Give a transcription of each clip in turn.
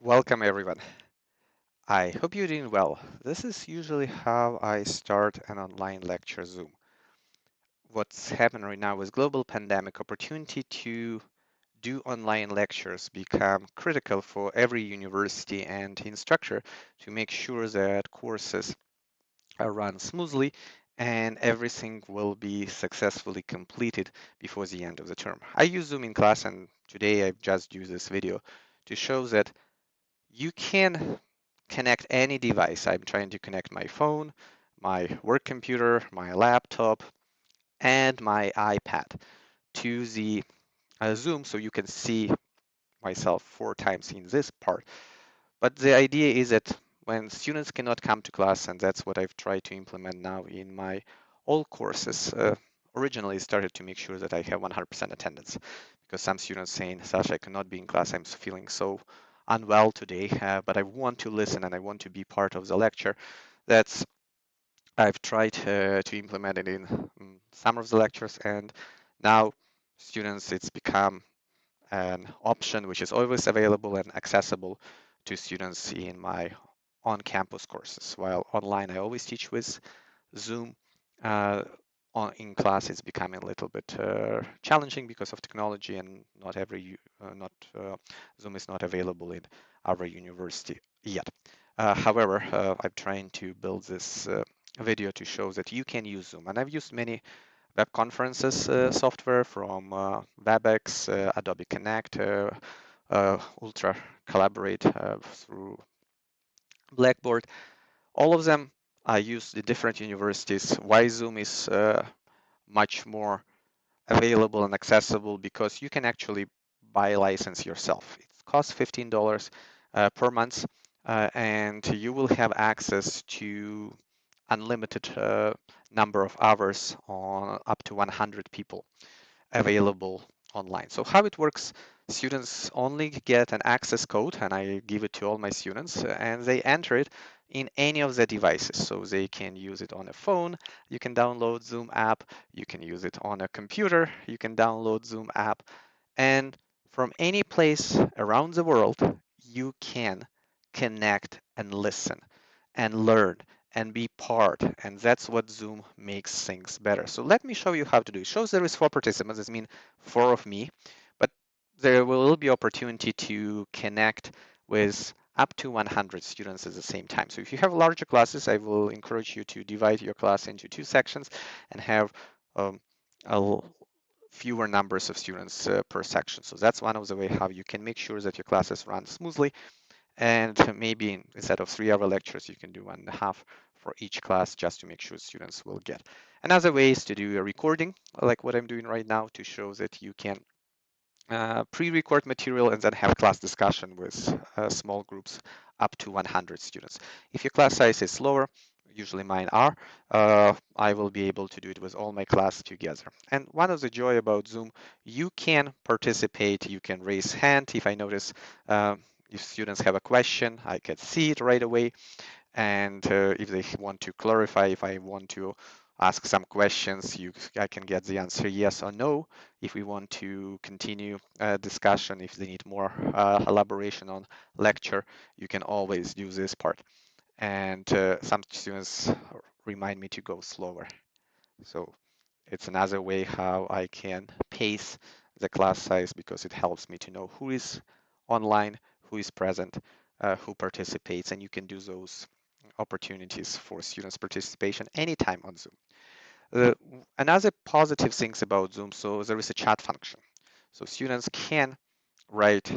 Welcome everyone. I hope you're doing well. This is usually how I start an online lecture Zoom. What's happening right now is global pandemic opportunity to do online lectures become critical for every university and instructor to make sure that courses are run smoothly and everything will be successfully completed before the end of the term. I use Zoom in class and today I've just used this video to show that you can connect any device. I'm trying to connect my phone, my work computer, my laptop, and my iPad to the Zoom so you can see myself 4 times in this part. But the idea is that when students cannot come to class, and that's what I've tried to implement now in my all courses, originally started to make sure that I have 100% attendance because some students saying, Sasha, I cannot be in class. I'm feeling so unwell today, but I want to listen and I want to be part of the lecture. That's I've tried to implement it in some of the lectures, and now students, it's become an option which is always available and accessible to students in my on-campus courses. While online, I always teach with Zoom. Uh, in class, it's becoming a little bit challenging because of technology, and not Zoom is not available in our university yet. However, I'm trying to build this video to show that you can use Zoom, and I've used many web conferences software from WebEx, Adobe Connect, Ultra Collaborate through Blackboard. All of them I use in different universities. Why Zoom is much more available and accessible because you can actually buy a license yourself. It costs $15 per month, and you will have access to unlimited number of hours on up to 100 people available online. So how it works, students only get an access code and I give it to all my students and they enter it in any of the devices. So they can use it on a phone, you can download Zoom app, you can use it on a computer, you can download Zoom app, and from any place around the world, you can connect and listen and learn and be part. And that's what Zoom makes things better. So let me show you how to do it. It shows there is 4 participants. This means 4 of me, but there will be opportunity to connect with up to 100 students at the same time. So if you have larger classes, I will encourage you to divide your class into 2 sections and have um, a fewer numbers of students per section. So that's one of the way how you can make sure that your classes run smoothly, and maybe instead of 3-hour lectures, you can do 1.5 for each class just to make sure students will get. Another way is to do a recording, like what I'm doing right now, to show that you can pre-record material and then have class discussion with small groups up to 100 students. If your class size is lower, usually mine are, I will be able to do it with all my class together. And one of the joy about Zoom, you can participate, you can raise hand. If I notice if students have a question, I can see it right away. And if they want to clarify, if I want to ask some questions, I can get the answer yes or no. If we want to continue discussion, if they need more elaboration on lecture, you can always do this part. And some students remind me to go slower. So it's another way how I can pace the class size because it helps me to know who is online, who is present, who participates, and you can do those opportunities for students participation anytime on Zoom. Uh, Another positive things about Zoom, so there is a chat function. So students can write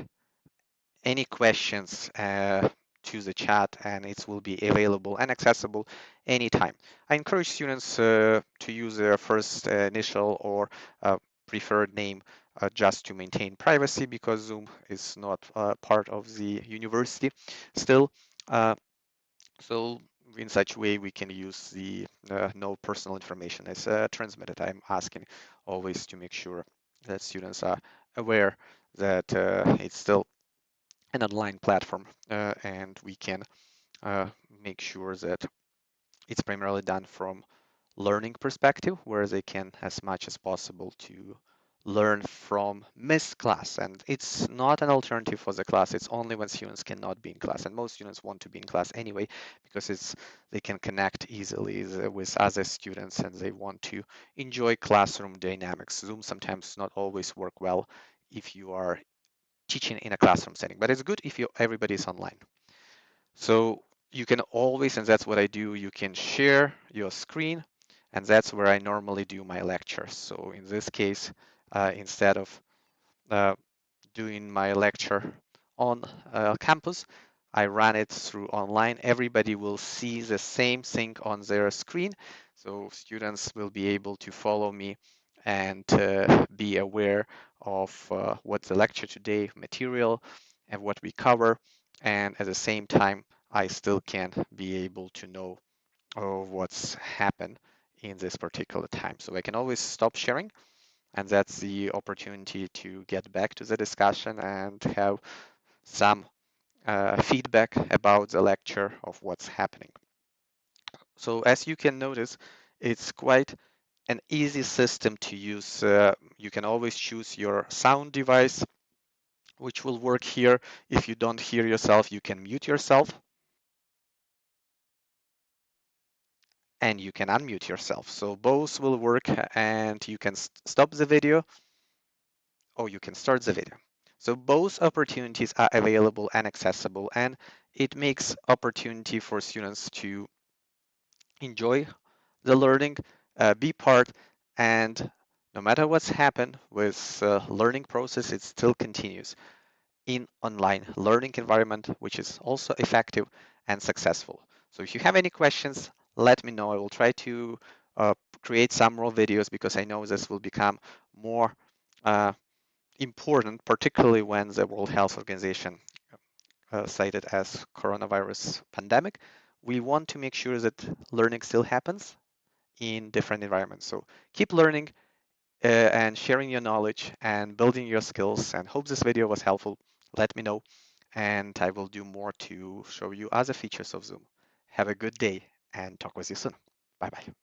any questions to the chat and it will be available and accessible anytime. I encourage students to use their first initial or preferred name just to maintain privacy because Zoom is not part of the university still. Uh, so in such a way, we can use the no personal information is transmitted. I'm asking always to make sure that students are aware that it's still an online platform and we can uh, make sure that it's primarily done from learning perspective where they can as much as possible to learn from missed class. And it's not an alternative for the class. It's only when students cannot be in class. And most students want to be in class anyway because they can connect easily with other students and they want to enjoy classroom dynamics. Zoom sometimes not always work well if you are teaching in a classroom setting, but it's good if everybody is online. So you can always, and that's what I do, you can share your screen, and that's where I normally do my lectures. So in this case, instead of uh, doing my lecture on campus, I run it through online. Everybody will see the same thing on their screen. So students will be able to follow me and be aware of what's the lecture today, material, and what we cover. And at the same time, I still can be able to know what's happened in this particular time. So I can always stop sharing, and that's the opportunity to get back to the discussion and have some feedback about the lecture of what's happening. So as you can notice, it's quite an easy system to use. You can always choose your sound device, which will work here. If you don't hear yourself, you can mute yourself and you can unmute yourself. So both will work and you can stop the video or you can start the video. So both opportunities are available and accessible, and it makes opportunity for students to enjoy the learning, be part, and no matter what's happened with learning process, it still continues in online learning environment, which is also effective and successful. So if you have any questions, let me know. I will try to uh, create some more videos because I know this will become more uh, important, particularly when the World Health Organization cited as coronavirus pandemic. We want to make sure that learning still happens in different environments. So keep learning and sharing your knowledge and building your skills, and hope this video was helpful. Let me know and I will do more to show you other features of Zoom. Have a good day and talk with you soon. Bye bye.